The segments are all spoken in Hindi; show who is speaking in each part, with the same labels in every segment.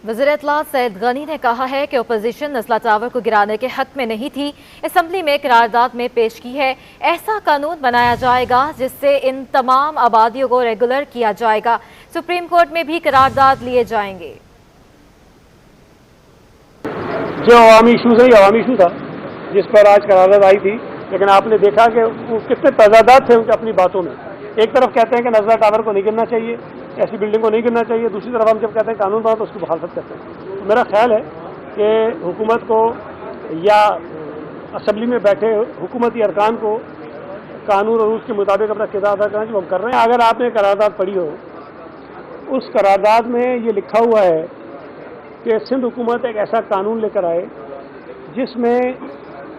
Speaker 1: वज़ीर इत्तलात सईद गनी ने कहा है कि अपोजिशन नस्ला टावर को गिराने के हक में नहीं थी। असम्बली में करारदाद में पेश की है। ऐसा कानून बनाया जाएगा जिससे इन तमाम आबादियों को रेगुलर किया जाएगा। सुप्रीम कोर्ट में भी करारदाद लिए जाएंगे।
Speaker 2: जो अवामी इशूज़ है, अवामी इशू था जिस पर आज करारदाद आई थी, लेकिन आपने देखा कि वो कितने तजादात थे उनके अपनी बातों में। एक तरफ कहते हैं कि नज़ला टावर को नहीं गिरना चाहिए, ऐसी बिल्डिंग को नहीं गिरना चाहिए, दूसरी तरफ हम जब कहते हैं कानून बना तो उसकी मुखालफत करते हैं। तो मेरा ख्याल है कि हुकूमत को या असम्बली में बैठे हुकूमती अरकान को कानून और उसके मुताबिक अपना किरदार अदा करना जो हम कर रहे हैं। अगर आपने करारदाद पढ़ी हो, उस करारदाद में ये लिखा हुआ है कि सिंध हुकूमत एक ऐसा कानून लेकर आए जिसमें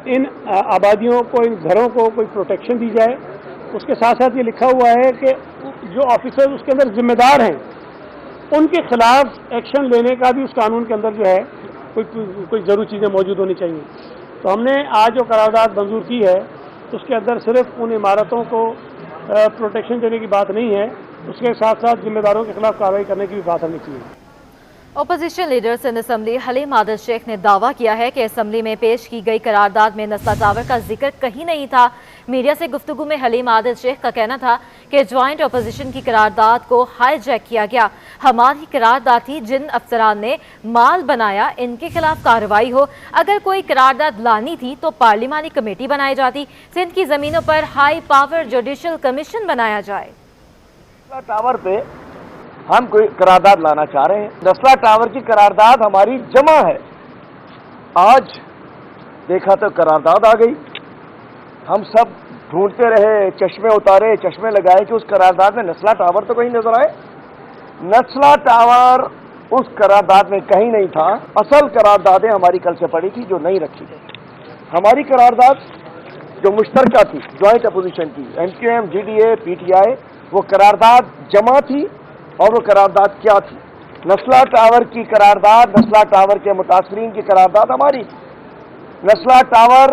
Speaker 2: इन आबादियों को, इन घरों को कोई प्रोटेक्शन दी जाए। उसके साथ साथ ये लिखा हुआ है कि जो ऑफिसर उसके अंदर जिम्मेदार हैं उनके खिलाफ एक्शन लेने का भी उस कानून के अंदर जो है कोई ज़रूरी चीज़ें मौजूद होनी चाहिए। तो हमने आज जो करारदाद मंजूर की है उसके अंदर सिर्फ उन इमारतों को प्रोटेक्शन देने की बात नहीं है, उसके साथ साथ जिम्मेदारों के खिलाफ कार्रवाई करने की भी बात हमने की है।
Speaker 1: Opposition leader Sindh assembly Haleem Adil Shaikh ने दावा किया है कि असम्बली में पेश की गई करारदाद में नस्ला टावर का जिक्र कहीं नहीं था। मीडिया से गुफ्तगू में हलीम आदिल शेख का कहना था कि ज्वाइंट अपोजिशन की करारदाद को हाईजैक किया गया। हमारी करारदाद थी, जिन अफसरान ने माल बनाया इनके खिलाफ कार्रवाई हो। अगर कोई करारदाद लानी थी तो पार्लिमानी कमेटी बनाई जाती। सिंध की जमीनों पर हाई पावर जुडिशल कमीशन बनाया जाए।
Speaker 3: टावर पे हम कोई करारदाद लाना चाह रहे हैं। नस्ला टावर की करारदाद हमारी जमा है। आज देखा तो करारदाद आ गई। हम सब ढूंढते रहे, चश्मे उतारे, चश्मे लगाए कि उस करारदाद में नस्ला टावर तो कहीं नजर आए। नस्ला टावर उस करारदाद में कहीं नहीं था। असल करारदादें हमारी कल से पड़ी थी जो नहीं रखी गई। हमारी करारदाद जो मुश्तरका थी ज्वाइंट अपोजिशन की, MQM, GDA, PTI, वो करारदाद जमा थी। और वो करारदाद क्या थी? नस्ला टावर की करारदाद, नस्ला टावर के मुतासरीन की करारदाद हमारी। नस्ला टावर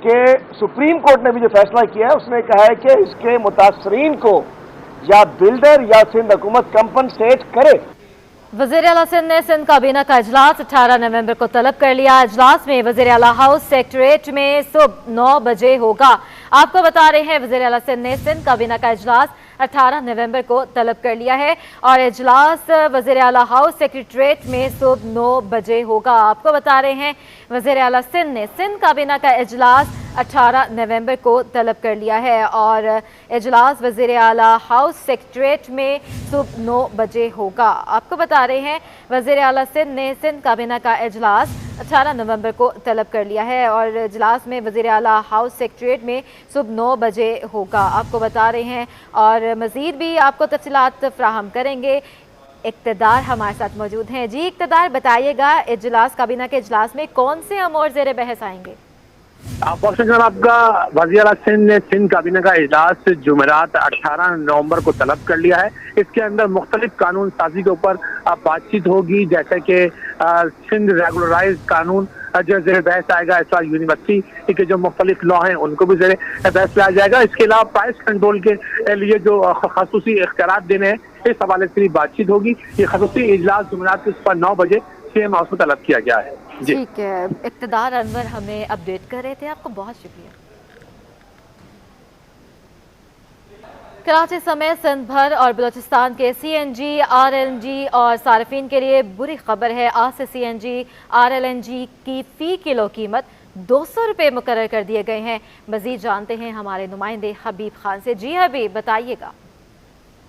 Speaker 3: के सुप्रीम कोर्ट ने भी जो फैसला किया है उसने कहा है कि इसके मुतासरीन को या बिल्डर या सिंध हुकूमत कंपनसेट करे।
Speaker 1: वज़ीर आला सिंध ने सिंध काबीना का इजलास 18 नवंबर को तलब कर लिया। इजलास में वज़ीर आला हाउस सेक्रेटरीट में सुबह 9 बजे होगा। आपको बता रहे हैं वज़ीर आला सिंध ने सिंध काबीना का इजलास 18 नवंबर को तलब कर लिया है और इजलास वज़ीर आला हाउस सेक्रेटरीट में सुबह 9 बजे होगा। आपको बता रहे हैं वज़ीर आला सिंध ने सिंध काबीना का इजलास 18 नवंबर को तलब कर लिया है और इजलास वज़ीर आला हाउस सेक्रेटरीट में सुबह 9 बजे होगा। आपको बता रहे हैं वज़ीर आला सिंध ने सिंध काबीना का इजलास 18 नवंबर को तलब कर लिया है और इजलास में वज़ीर आला हाउस सेक्रेटरीट में सुबह 9 बजे होगा। आपको बता रहे हैं और मज़ीद भी आपको तफसीलात फ्राहम करेंगे। इक़्तिदार हमारे साथ मौजूद हैं। जी इक़्तिदार, बताइएगा इजलास काबीना के इजलास में कौन से अमूर ज़ेर बहस आएंगे?
Speaker 4: आपका वज़ीर आला सिंध ने सिंध काबीना का इजलास जुमेरात 18 नवंबर को तलब कर लिया है। इसके अंदर मुख्तलिफ कानून साजी के ऊपर बातचीत होगी, जैसे कि सिंध रेगुलराइज कानून जो ज़ेर बहस आएगा। इस बार यूनिवर्सिटी के जो मुख्तलिफ लॉ हैं उनको भी ज़ेर बहस लाया जाएगा। इसके अलावा प्राइस कंट्रोल के लिए जो खसूसी इख्तियारात देने हैं इस हवाले से भी बातचीत होगी। ये खसूसी इजलास जुमेरात को सुबह 9 बजे CM हाउस में तलब किया गया है।
Speaker 1: ठीक है, इक़्तिदार अनवर हमें अपडेट कर रहे थे, आपको बहुत शुक्रिया। कराची समेत सिंध भर और बलूचिस्तान के CNG, RLNG और सार्फिन के लिए बुरी खबर है। आज से CNG, RLNG की फ़ी किलो कीमत 200 रुपये मुकर्रर कर दिए गए हैं। मज़ीद जानते हैं हमारे नुमाइंदे हबीब खान से। जी हबीब, बताइएगा।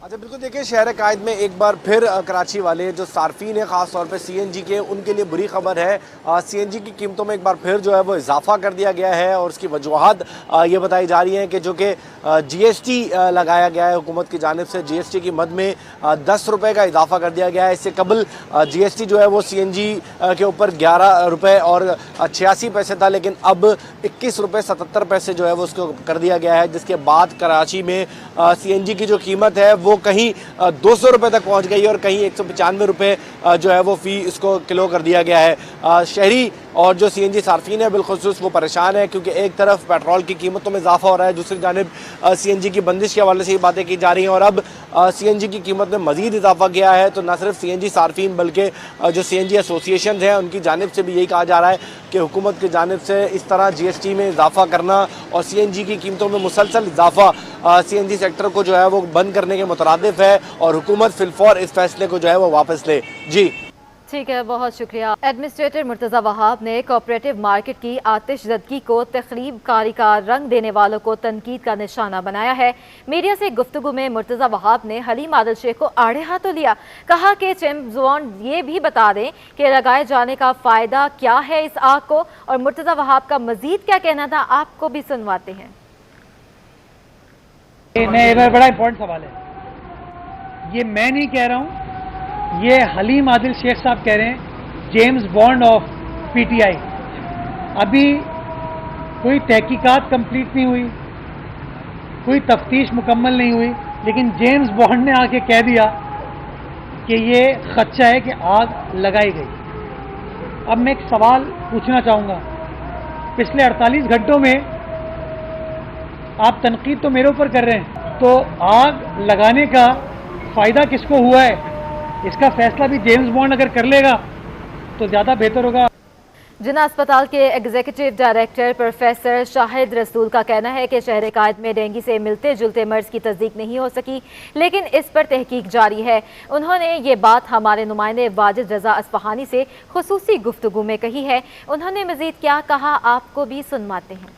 Speaker 5: अच्छा बिल्कुल, देखिए शहर कायद में एक बार फिर कराची वाले जो सार्फिन है ख़ास तौर पे CNG के, उनके लिए बुरी खबर है। CNG की कीमतों में एक बार फिर जो है वो इजाफा कर दिया गया है और उसकी वजूहत ये बताई जा रही हैं कि जो कि GST लगाया गया है हुकूमत की जानिब से। GST की मद में 10 रुपये का इजाफा कर दिया गया है। इससे कबल GST जो है वो CNG के ऊपर 11 रुपये और 86 पैसे था, लेकिन अब 21 रुपये 77 पैसे जो है वो उसको कर दिया गया है, जिसके बाद कराची में CNG की जो कीमत है वो कहीं 200 रुपये तक पहुंच गई और कहीं 195 रुपये जो है वो फ़ी इसको किलो कर दिया गया है। शहरी और जो CNG सार्फिन है बिलखुसूस वो परेशान है, क्योंकि एक तरफ पेट्रोल की कीमतों में इजाफा हो रहा है, दूसरी जानिब CNG की बंदिश के हवाले से ये बातें की जा रही हैं और अब CNG की कीमत में मज़ीद इजाफा किया है। तो न सिर्फ CNG सार्फिन बल्कि जो CNG एसोसिएशन हैं उनकी जानिब से भी यही कहा जा रहा है कि हुकूमत की जानिब से इस तरह GST में इजाफा करना और CNG की कीमतों में मुसलसल इजाफा CNG सेक्टर को जो है वो बंद करने के मुतरादिफ है और हुकूमत फिलफौर इस फैसले को जो है वो वापस ले। जी
Speaker 1: ठीक है, बहुत शुक्रिया। एडमिनिस्ट्रेटर मुर्तज़ा वहाब ने कोऑपरेटिव मार्केट की आतिशज़दगी को तखरीबकारी का रंग देने वालों को तनकीद का निशाना बनाया है। मीडिया से गुफ्तगू में मुर्तज़ा वहाब ने हलीम आदिल शेख को आड़े हाथों लिया, कहा कि चेम्स बॉन्ड ये भी बता दें कि लगाए जाने का फ़ायदा क्या है इस आग को, और मुर्तज़ा वहाब का मज़ीद क्या कहना था आपको भी सुनवाते हैं।
Speaker 6: बड़ा इंपॉर्टेंट सवाल है, ये मैं नहीं कह रहा हूँ, ये हलीम आदिल शेख साहब कह रहे हैं, जेम्स बॉन्ड ऑफ PTI। अभी कोई तहकीकात कंप्लीट नहीं हुई, कोई तफ्तीश मुकम्मल नहीं हुई, लेकिन जेम्स बॉन्ड ने आके कह दिया कि ये खदशा है कि आग लगाई गई। अब मैं एक सवाल पूछना चाहूँगा, पिछले 48 घंटों में आप तनकीद तो मेरे ऊपर कर रहे हैं, तो आग लगाने का फ़ायदा किसको हुआ है, इसका फैसला भी जेम्स बॉन्ड अगर कर लेगा तो ज़्यादा बेहतर होगा।
Speaker 1: जिन्ना अस्पताल के एग्जीक्यूटिव डायरेक्टर प्रोफेसर शाहिद रसूल का कहना है कि शहर कायद में डेंगू से मिलते जुलते मर्ज की तस्दीक नहीं हो सकी, लेकिन इस पर तहकीक जारी है। उन्होंने ये बात हमारे नुमाइंदे वाजिद रजा अस्फहानी से खुसूसी गुफ्तगू में कही है। उन्होंने मजीद क्या कहा आपको भी सुनवाते हैं।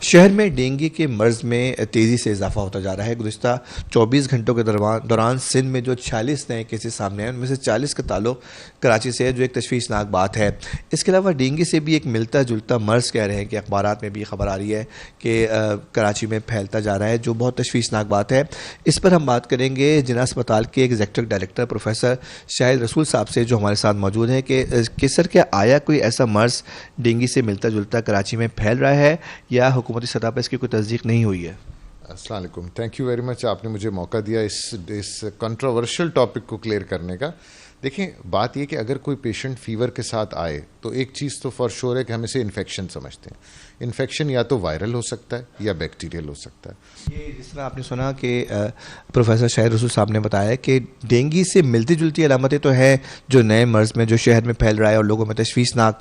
Speaker 7: शहर में डेंगू के मर्ज़ में तेज़ी से इजाफा होता जा रहा है। गुज़िश्ता 24 घंटों के दौरान सिंध में जो 46 नए केसेस सामने आए, उनमें से 40 का ताल्लुक कराची से है, जो एक तशवीशनाक बात है। इसके अलावा डेंगू से भी एक मिलता जुलता मर्ज़ कह रहे हैं कि अखबारात में भी खबर आ रही है कि कराची में फैलता जा रहा है, जो बहुत तशवीशनाक बात है। इस पर हम बात करेंगे जिन्ना अस्पताल के एग्जीक्यूटिव डायरेक्टर प्रोफेसर शाहिद रसूल साहब से, जो हमारे साथ मौजूद हैं, कि सर क्या आया कोई ऐसा मर्ज़ डेंगू से मिलता जुलता कराची में फैल रहा है या हुकूमती सतह पर इसकी कोई तस्दीक नहीं हुई है?
Speaker 8: अस्सलाम वालेकुम, थैंक यू वेरी मच, आपने मुझे मौका दिया इस कंट्रोवर्शियल टॉपिक को क्लियर करने का। देखिए, बात यह कि अगर कोई पेशेंट फीवर के साथ आए तो एक चीज़ तो फॉर श्योर है कि हम इसे इन्फेक्शन समझते हैं। इन्फेक्शन या तो वायरल हो सकता है या बैक्टीरियल हो सकता है।
Speaker 7: ये जिस तरह आपने सुना कि प्रोफेसर शाहिद रसूल साहब ने बताया कि डेंगू से मिलती जुलती अलामतें तो है जो नए मर्ज़ में जो शहर में फैल रहा है और लोगों में तशवीशनाक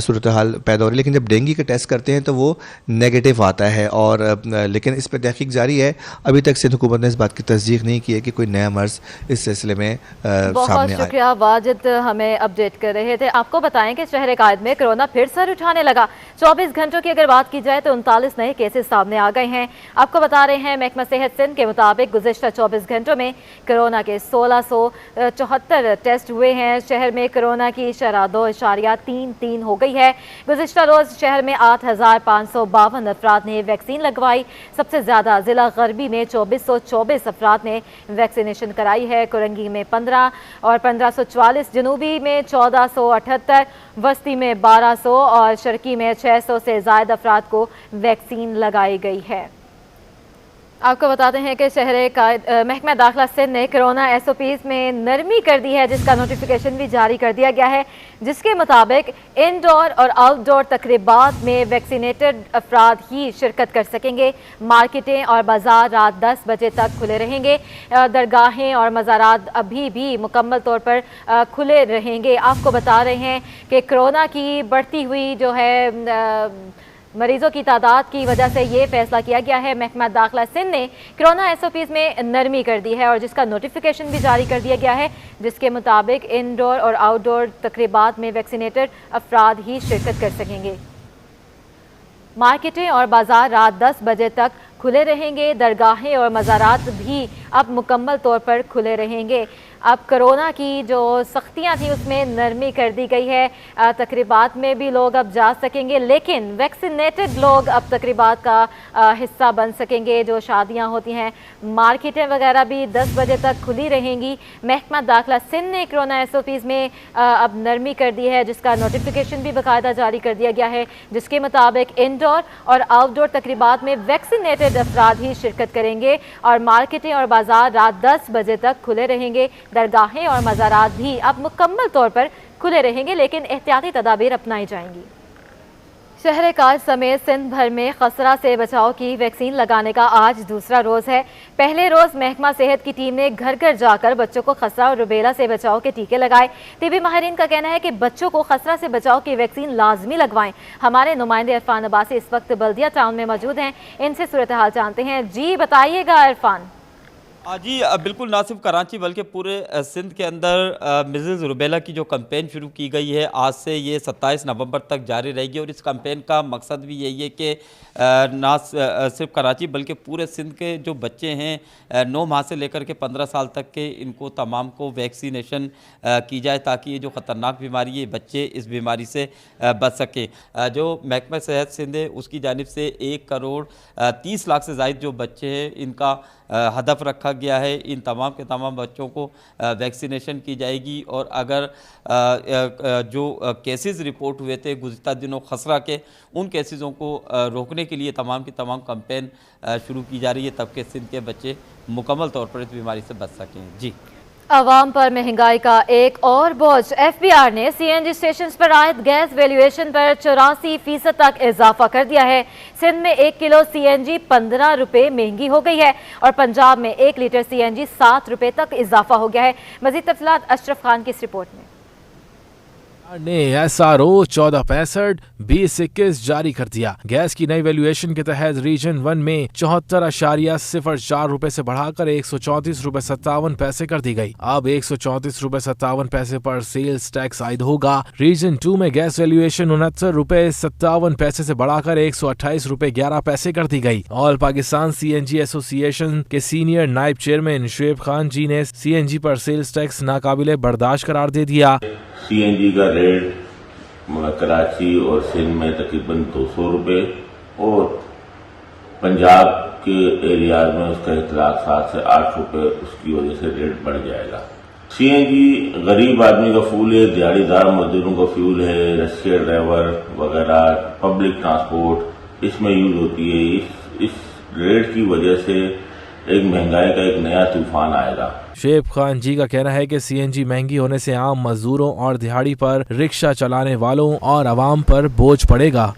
Speaker 7: सूरत हाल पैदा हो रही है, लेकिन जब डेंगू का टेस्ट करते हैं तो वो नेगेटिव आता है। और लेकिन इस पर तहकीक जारी है। अभी तक सिंध हुकूमत ने इस बात की तस्दीक नहीं की है कि कोई नया मर्ज़ इस सिलसिले में सामने आए।
Speaker 1: शुक्रिया वाजिद, हमें अपडेट कर रहे थे। आपको बताएं कि शहर कायद में कोरोना फिर सर उठाने लगा। 24 घंटों की अगर बात की जाए तो 39 नए केसेस सामने आ गए हैं। आपको बता रहे हैं महकमा सेहत सिंध के मुताबिक गुज़िश्ता 24 घंटों में कोरोना के 1674 टेस्ट हुए हैं। शहर में कोरोना की शरह 2.33 हो गई है। गुज़िश्ता रोज़ शहर में 8552 अफराद ने वैक्सीन लगवाई। सबसे ज़्यादा ज़िला गरबी में 2424 अफराद ने वैक्सीनेशन कराई है। कुरंगी में 15 और 1544, जनूबी में 1478, वस्ती में 1200 और शर्की में 600 से ज़ायद अफराद को वैक्सीन लगाई गई है। आपको बताते हैं कि शहर महकमा दाखिला सिंध ने कोरोना SOPs में नरमी कर दी है, जिसका नोटिफिकेशन भी जारी कर दिया गया है, जिसके मुताबिक इनडोर और आउटडोर तकरीबात में वैक्सीनेटेड अफराद ही शिरकत कर सकेंगे। मार्केटें और बाजार रात 10 बजे तक खुले रहेंगे। दरगाहें और मज़ारात अभी भी मुकम्मल तौर पर खुले रहेंगे। आपको बता रहे हैं कि कोरोना की बढ़ती हुई जो है मरीजों की तादाद की वजह से ये फैसला किया गया है। महकमा दाखिला सिंध ने कोरोना SOPs में नरमी कर दी है और जिसका नोटिफिकेशन भी जारी कर दिया गया है, जिसके मुताबिक इनडोर और आउटडोर तकरीबात में वैक्सीनेटेड अफराद ही शिरकत कर सकेंगे। मार्केटें और बाजार रात 10 बजे तक खुले रहेंगे। दरगाहें और मज़ारात भी अब मुकम्मल तौर पर खुले रहेंगे। अब कोरोना की जो सख्तियां थी उसमें नरमी कर दी गई है। तकरीबात में भी लोग अब जा सकेंगे, लेकिन वैक्सीनेटेड लोग अब तकरीबात का हिस्सा बन सकेंगे। जो शादियां होती हैं, मार्केटें वगैरह भी 10 बजे तक खुली रहेंगी। महकमा दाखिला सिंध ने कोरोना SOPs में अब नरमी कर दी है, जिसका नोटिफिकेशन भी बाकायदा जारी कर दिया गया है, जिसके मुताबिक इनडोर और आउटडोर तकरीबात में वैक्सीनेटेड अफराद ही शिरकत करेंगे और मार्केटें और बाजार रात 10 बजे तक खुले रहेंगे। दरगाहें और मज़ारात भी अब मुकम्मल तौर पर खुले रहेंगे, लेकिन एहतियाती तदाबीर अपनाई जाएंगी। शहर काज समेत सिंध भर में खसरा से बचाव की वैक्सीन लगाने का आज दूसरा रोज़ है। पहले रोज़ महकमा सेहत की टीम ने घर घर जाकर बच्चों को खसरा और रुबेला से बचाव के टीके लगाए। टीबी माहिरीन का कहना है कि बच्चों को खसरा से बचाव की वैक्सीन लाजमी लगवाएं। हमारे नुमाइंदे इरफान अब्बासी इस वक्त बल्दिया टाउन में मौजूद हैं, इनसे सूरत हाल जानते हैं। जी बताइएगा इरफान।
Speaker 9: जी बिल्कुल, ना सिर्फ कराची बल्कि पूरे सिंध के अंदर मिज़ल्स रुबेला की जो कैंपेन शुरू की गई है आज से ये 27 नवंबर तक जारी रहेगी। और इस कैंपेन का मकसद भी यही है कि ना सिर्फ कराची बल्कि पूरे सिंध के जो बच्चे हैं 9 माह से लेकर के 15 साल तक के, इनको तमाम को वैक्सीनेशन की जाए ताकि ये जो ख़तरनाक बीमारी है बच्चे इस बीमारी से बच सकें। जो महकमा सेहत सिंध है उसकी जानिब से 1 करोड़ 30 लाख से ज़ायद जो बच्चे हैं इनका हदफ रखा गया है। इन तमाम के तमाम बच्चों को वैक्सीनेशन की जाएगी। और अगर जो केसेस रिपोर्ट हुए थे गुज़िश्ता दिनों खसरा के, उन केसेसों को रोकने के लिए तमाम की तमाम कैंपेन शुरू की जा रही है, तब के सिंध के बच्चे मुकम्मल तौर पर इस बीमारी से बच सकें। जी,
Speaker 1: अवाम पर महंगाई का एक और बोझ। FBR ने CNG स्टेशन पर आयद गैस वैल्यूएशन पर 84% तक इजाफा कर दिया है। सिंध में 1 किलो CNG 15 रुपये महंगी हो गई है और पंजाब में 1 लीटर CNG 7 रुपये तक इजाफा हो गया है। मजीद तफसीलात अशरफ खान की इस रिपोर्ट में।
Speaker 10: ने SRO 1465-2021 जारी कर दिया। गैस की नई वैल्यूएशन के तहत रीजन 1 में 74.04 रुपए से बढ़ाकर 134 रुपए 57 पैसे कर दी गई। अब 134 रुपए 57 पैसे पर सेल्स टैक्स आयद होगा। रीजन 2 में गैस वैल्यूएशन 69 रुपए 57 पैसे से बढ़ाकर 128 रुपए 11 पैसे कर दी गई। ऑल पाकिस्तान CNG एसोसिएशन के सीनियर नायब चेयरमैन शुएब खान जी ने CNG पर सेल्स टैक्स नाकाबिले बर्दाश्त करार दे दिया।
Speaker 11: CNG का रेट कराची और सिंध में तकरीबन 200 रुपये और पंजाब के एरियाज में उसका इतलाक 7 से 8 रुपये, उसकी वजह से रेट बढ़ जाएगा। CNG गरीब आदमी का फ्यूल है, दिहाड़ीदार मजदूरों का फ्यूल है, रशिया ड्राइवर वगैरह पब्लिक ट्रांसपोर्ट इसमें यूज होती है। इस रेट की वजह से एक महंगाई का एक नया तूफान आएगा।
Speaker 10: शुएब खान जी का कहना है कि CNG महंगी होने से आम मजदूरों और दिहाड़ी पर रिक्शा चलाने वालों और आवाम पर बोझ पड़ेगा।